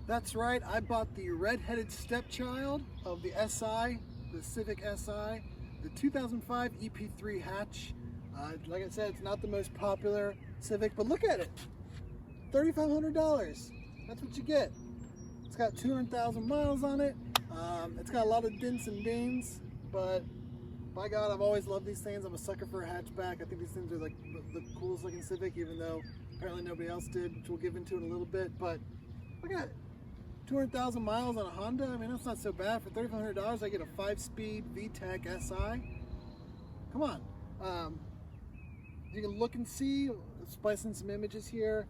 That's right, I bought the red-headed stepchild of the SI, the Civic SI, the 2005 EP3 hatch. Like I said, it's not the most popular Civic, but look at it. $3,500. That's what you get. It's got 200,000 miles on it. It's got a lot of dents and dings, but by God, I've always loved these things. I'm a sucker for a hatchback. I think these things are like the coolest looking Civic, even though apparently nobody else did, which we'll give into in a little bit. But look at it. 200,000 miles on a Honda. I mean, that's not so bad. For $3,500, I get a 5-speed VTEC SI. Come on. You can look and see, splicing some images here.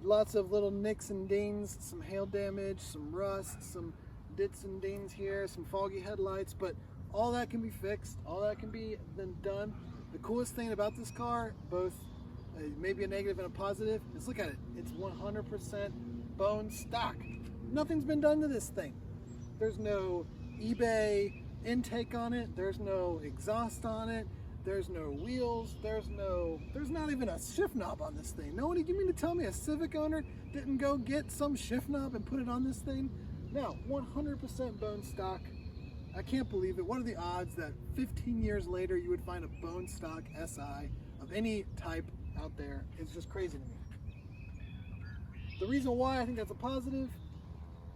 Lots of little nicks and dings, some hail damage, some rust, some dits and dings here, some foggy headlights, but all that can be fixed. All that can be then done. The coolest thing about this car, both maybe a negative and a positive, is look at it. It's 100% bone stock. Nothing's been done to this thing. There's no eBay intake on it. There's no exhaust on it. There's no wheels. There's not even a shift knob on this thing. No one, you mean to tell me a Civic owner didn't go get some shift knob and put it on this thing? No, 100% bone stock. I can't believe it. What are the odds that 15 years later you would find a bone stock SI of any type out there? It's just crazy to me. The reason why I think that's a positive,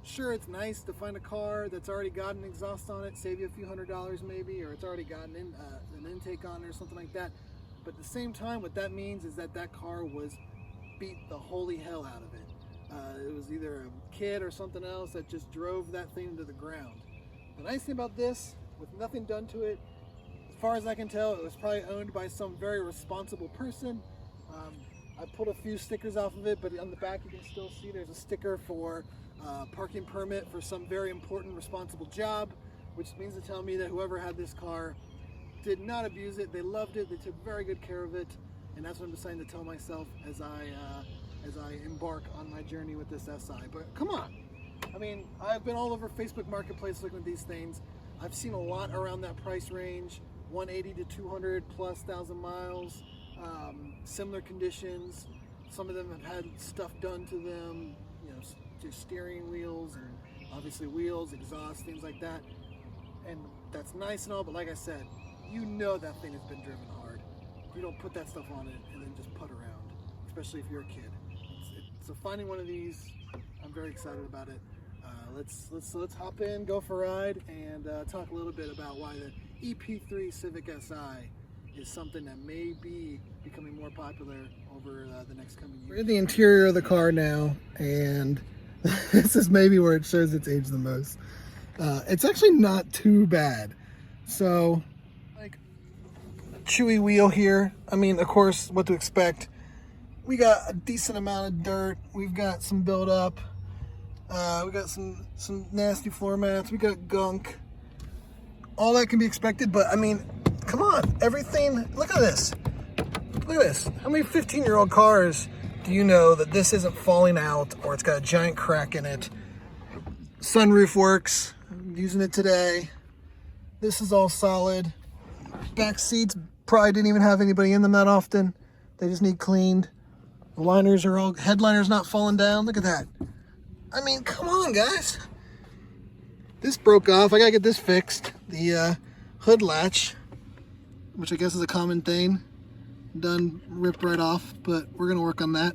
sure, it's nice to find a car that's already got an exhaust on it, save you a few $100s maybe, or it's already got an intake on it or something like that. But at the same time, what that means is that that car was beat the holy hell out of it. It was either a kid or something else that just drove that thing to the ground. The nice thing about this, with nothing done to it, as far as I can tell, it was probably owned by some very responsible person. I pulled a few stickers off of it, but on the back you can still see there's a sticker for parking permit for some very important responsible job, which means to tell me that whoever had this car did not abuse it. They loved it. They took very good care of it, and that's what I'm deciding to tell myself as I embark on my journey with this SI. But come on, I mean, I've been all over Facebook Marketplace looking at these things. I've seen a lot around that price range, 180 to 200 plus thousand miles, similar conditions. Some of them have had stuff done to them, you know, just steering wheels and obviously wheels, exhaust, things like that. And that's nice and all, but like I said, you know that thing has been driven hard. You don't put that stuff on it and then just putt around, especially if you're a kid. So finding one of these, I'm very excited about it. Let's hop in, go for a ride, and talk a little bit about why the EP3 Civic SI is something that may be becoming more popular over the next coming years. We're in the interior of the car now, and this is maybe where it shows its age the most. It's actually not too bad. So, like, chewy wheel here. I mean, of course, what to expect. We got a decent amount of dirt. We've got some buildup. We got some nasty floor mats. We got gunk. All that can be expected, but I mean, come on, everything. Look at this. Look at this. How many 15-year-old cars do you know that this isn't falling out or it's got a giant crack in it? Sunroof works. I'm using it today. This is all solid. Back seats probably didn't even have anybody in them that often. They just need cleaned. The liners are all, headliner's not falling down. Look at that. I mean, come on, guys. This broke off. I gotta get this fixed. The hood latch, which I guess is a common thing, done ripped right off, but we're gonna work on that.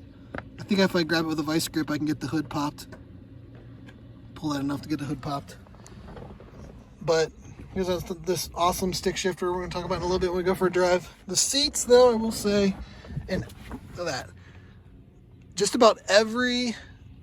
I think if I grab it with a vice grip, I can get the hood popped. Pull that enough to get the hood popped. But here's this awesome stick shifter we're gonna talk about in a little bit when we go for a drive. The seats, though, I will say, and look at that. Just about every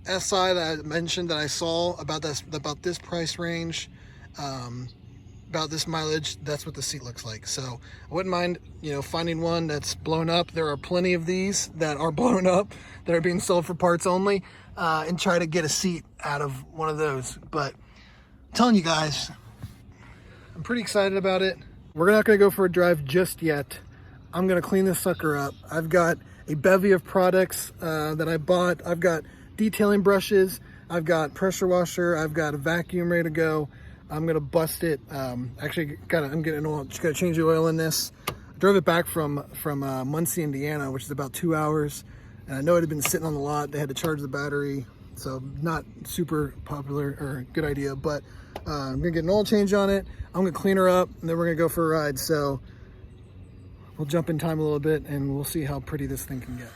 SI that I mentioned that I saw about this price range, about this mileage, that's what the seat looks like. So I wouldn't mind, you know, finding one that's blown up. There are plenty of these that are blown up that are being sold for parts only, and try to get a seat out of one of those. But I'm telling you guys, I'm pretty excited about it. We're not gonna go for a drive just yet. I'm gonna clean this sucker up. I've got a bevy of products that I bought. I've got detailing brushes, I've got pressure washer, I've got a vacuum ready to go. I'm gonna bust it. Actually, I'm getting oil. Just gotta change the oil in this. I drove it back from Muncie, Indiana, which is about 2 hours. And I know it had been sitting on the lot. They had to charge the battery. So not super popular or good idea, but I'm gonna get an oil change on it. I'm gonna clean her up, and then we're gonna go for a ride. So we'll jump in time a little bit, and we'll see how pretty this thing can get.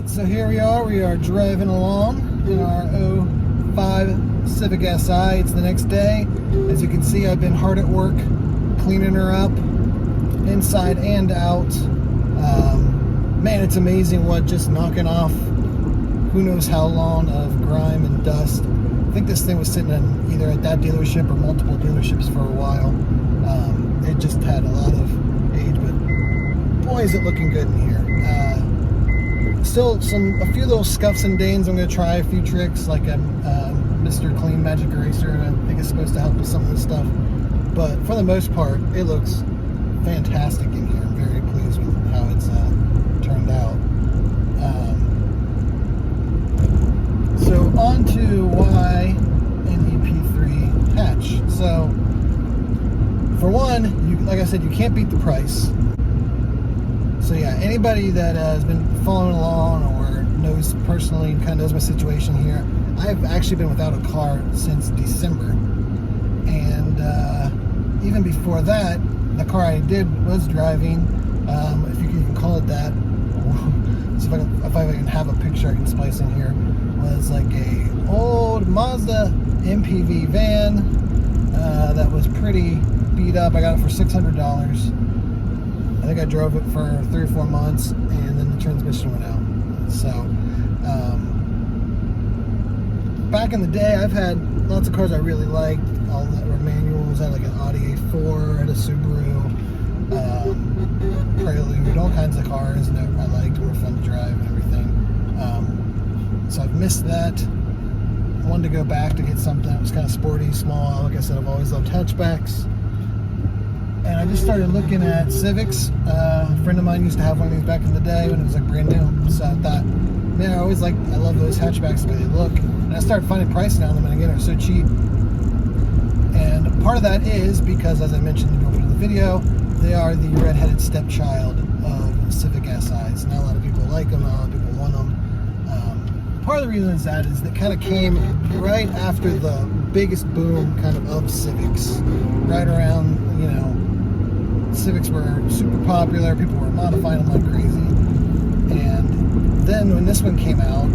So here we are driving along in our 05 Civic Si. It's the next day. As you can see, I've been hard at work cleaning her up inside and out. Man, it's amazing what just knocking off who knows how long of grime and dust. I think this thing was sitting in either at that dealership or multiple dealerships for a while. It just had a lot of age, but boy is it looking good in here. Still a few little scuffs and danes. I'm going to try a few tricks like a Mr. Clean Magic Eraser, and I think it's supposed to help with some of this stuff. But for the most part, it looks fantastic in here. I'm very pleased with how it's turned out. So on to why an EP3 hatch. So for one, like I said, you can't beat the price. So yeah, anybody that has been following along or knows personally, kind of knows my situation here, I've actually been without a car since December. And even before that, the car I was driving, if you can even call it that, so if I can have a picture I can splice in here, was like a old Mazda MPV van that was pretty beat up. I got it for $600. I think I drove it for 3 or 4 months, and then the transmission went out. So, back in the day, I've had lots of cars I really liked, all that were manuals. I had like an Audi A4, I had a Subaru, Prelude, all kinds of cars that I liked and were fun to drive and everything. So I've missed that. I wanted to go back to get something that was kind of sporty, small. Like I said, I've always loved hatchbacks. And I just started looking at Civics. A friend of mine used to have one of these back in the day when it was like brand new. So I thought, man, I love those hatchbacks, the way they look. And I started finding prices on them, and again, they're so cheap. And part of that is because, as I mentioned in the beginning of the video, they are the red-headed stepchild of Civic SIs. Not a lot of people like them, not a lot of people want them. Part of the reason is that kind of came right after the biggest boom kind of Civics. Right around, Civics were super popular, people were modifying them like crazy, and then when this one came out,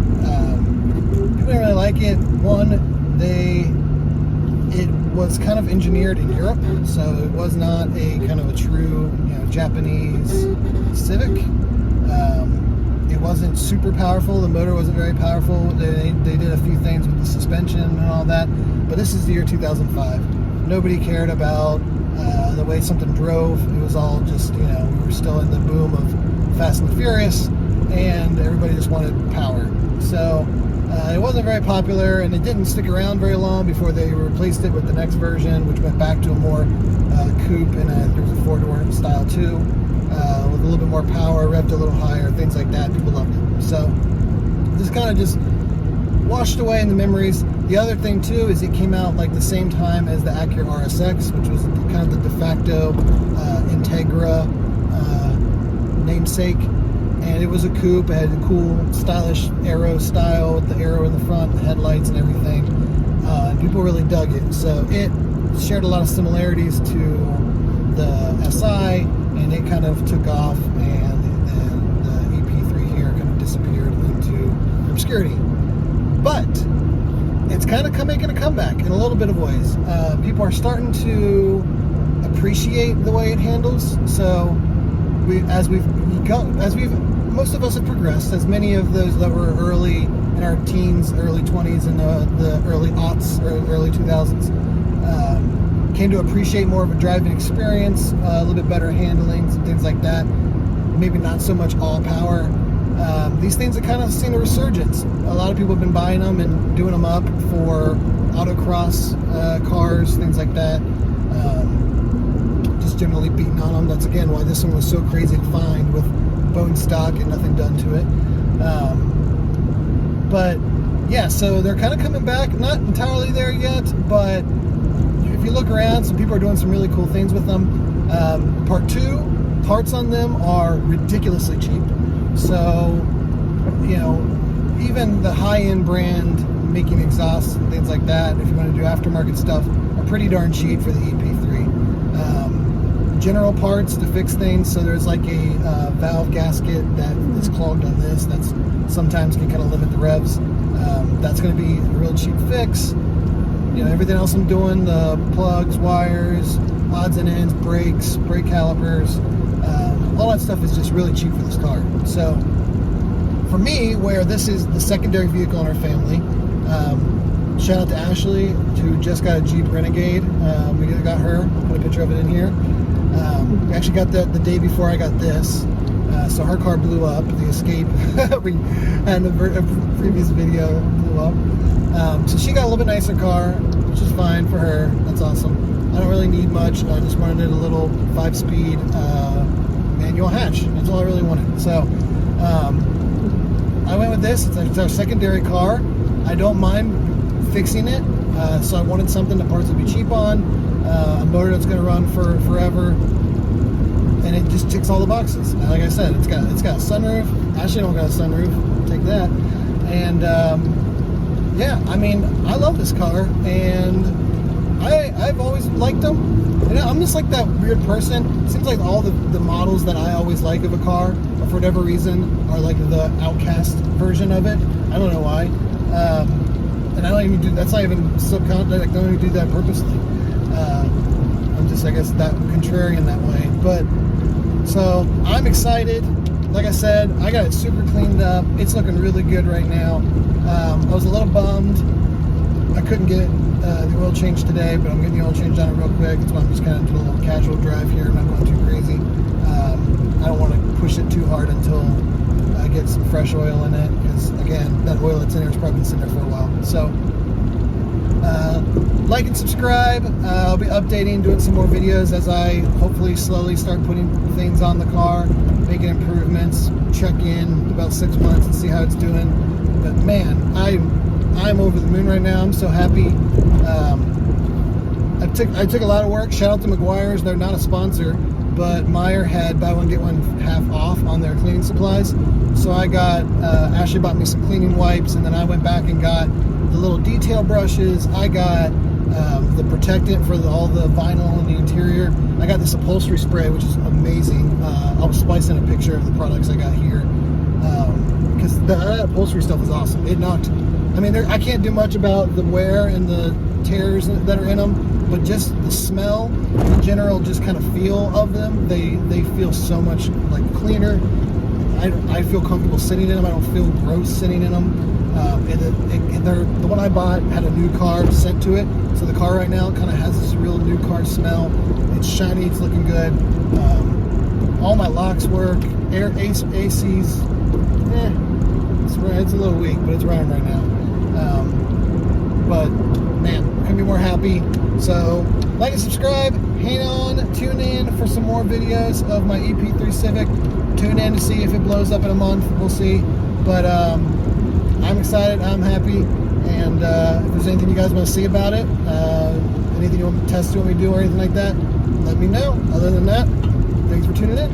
people didn't really like it. One, it was kind of engineered in Europe, so it was not a kind of a true, Japanese Civic. It wasn't super powerful, the motor wasn't very powerful, they did a few things with the suspension and all that, but this is the year 2005. Nobody cared about the way something drove. It was all just, we were still in the boom of Fast and Furious, and everybody just wanted power. So it wasn't very popular, and it didn't stick around very long before they replaced it with the next version, which went back to a more coupe, and there was a four-door style too, with a little bit more power, revved a little higher, things like that. People loved it. So this kind of just washed away in the memories. The other thing too is it came out like the same time as the Acura RSX, which was kind of the de facto Integra namesake, and it was a coupe. It had a cool, stylish aero style with the arrow in the front, the headlights and everything. People really dug it, so it shared a lot of similarities to the SI, and it kind of took off, and then the EP3 here kind of disappeared into obscurity. But it's kind of making a comeback in a little bit of ways. People are starting to appreciate the way it handles. So most of us have progressed, as many of those that were early in our teens, early 20s, and the early aughts, or early 2000s, came to appreciate more of a driving experience, a little bit better handling, some things like that. Maybe not so much all power. These things have kind of seen a resurgence. A lot of people have been buying them and doing them up for autocross cars, things like that. just generally beaten on them. That's again why this one was so crazy to find, with bone stock and nothing done to it. But yeah, so they're kind of coming back, not entirely there yet, but if you look around, some people are doing some really cool things with them. Part 2, parts on them are ridiculously cheap. So, you know, even the high-end brand making exhausts and things like that, if you want to do aftermarket stuff, are pretty darn cheap for the EP3. General parts to fix things, so there's like a valve gasket that is clogged on this, that's sometimes can kind of limit the revs. That's going to be a real cheap fix. You know, everything else I'm doing, the plugs, wires, odds and ends, brakes, brake calipers, all that stuff is just really cheap for this car. So for me, where this is the secondary vehicle in our family, shout out to Ashley, who just got a Jeep Renegade. We got her. I'll put a picture of it in here. We actually got that the day before I got this. So her car blew up. The Escape, and the previous video blew up. So she got a little bit nicer car, which is fine for her. That's awesome. I don't really need much. I just wanted a little 5-speed manual hatch. That's all I really wanted. So I went with this. It's our secondary car. I don't mind fixing it. So I wanted something the parts would be cheap on, a motor that's going to run for forever, and it just ticks all the boxes. Like I said, it's got a sunroof. Ashley don't got a sunroof. Take that. And yeah, I mean, I love this car, and I've always liked them. And I'm just like that weird person. It seems like all the models that I always like of a car, for whatever reason, are like the outcast version of it. I don't know why. And I don't even do, that's not even subconscious, like, I don't even do that purposely. I'm just, I guess, that contrarian that way. But, so, I'm excited. Like I said, I got it super cleaned up. It's looking really good right now. I was a little bummed I couldn't get the oil change today, but I'm getting the oil change on it real quick. That's why I'm just kind of doing a little casual drive here. I'm not going too crazy. I don't want to push it too hard until I get some fresh oil in it, because again, that oil that's in there has probably been sitting there for a while. So like and subscribe. I'll be updating, doing some more videos as I hopefully slowly start putting things on the car, making improvements, check in about 6 months and see how it's doing. But man, I'm over the moon right now. I'm so happy. I took a lot of work. Shout out to McGuire's. They're not a sponsor, but Meyer had buy one get one half off on their cleaning supplies. So I got Ashley bought me some cleaning wipes, and then I went back and got the little detail brushes. I got the protectant for all the vinyl in the interior. I got this upholstery spray, which is amazing. I'll splice in a picture of the products I got here, because that upholstery stuff is awesome. It knocked. I mean, I can't do much about the wear and the tears that are in them, but just the smell, the general just kind of feel of them, they feel so much like cleaner. I feel comfortable sitting in them. I don't feel gross sitting in them. The one I bought had a new carb sent to it, so the car right now kind of has this real new car smell. It's shiny, it's looking good. All my locks work. AC's, it's a little weak, but it's running right now. But man, couldn't be more happy. So like and subscribe, hang on, tune in for some more videos of my EP3 Civic. Tune in to see if it blows up in a month. We'll see. But I'm excited, I'm happy, and if there's anything you guys want to see about it, anything you want me to test, you want me to do, or anything like that, let me know. Other than that, thanks for tuning in.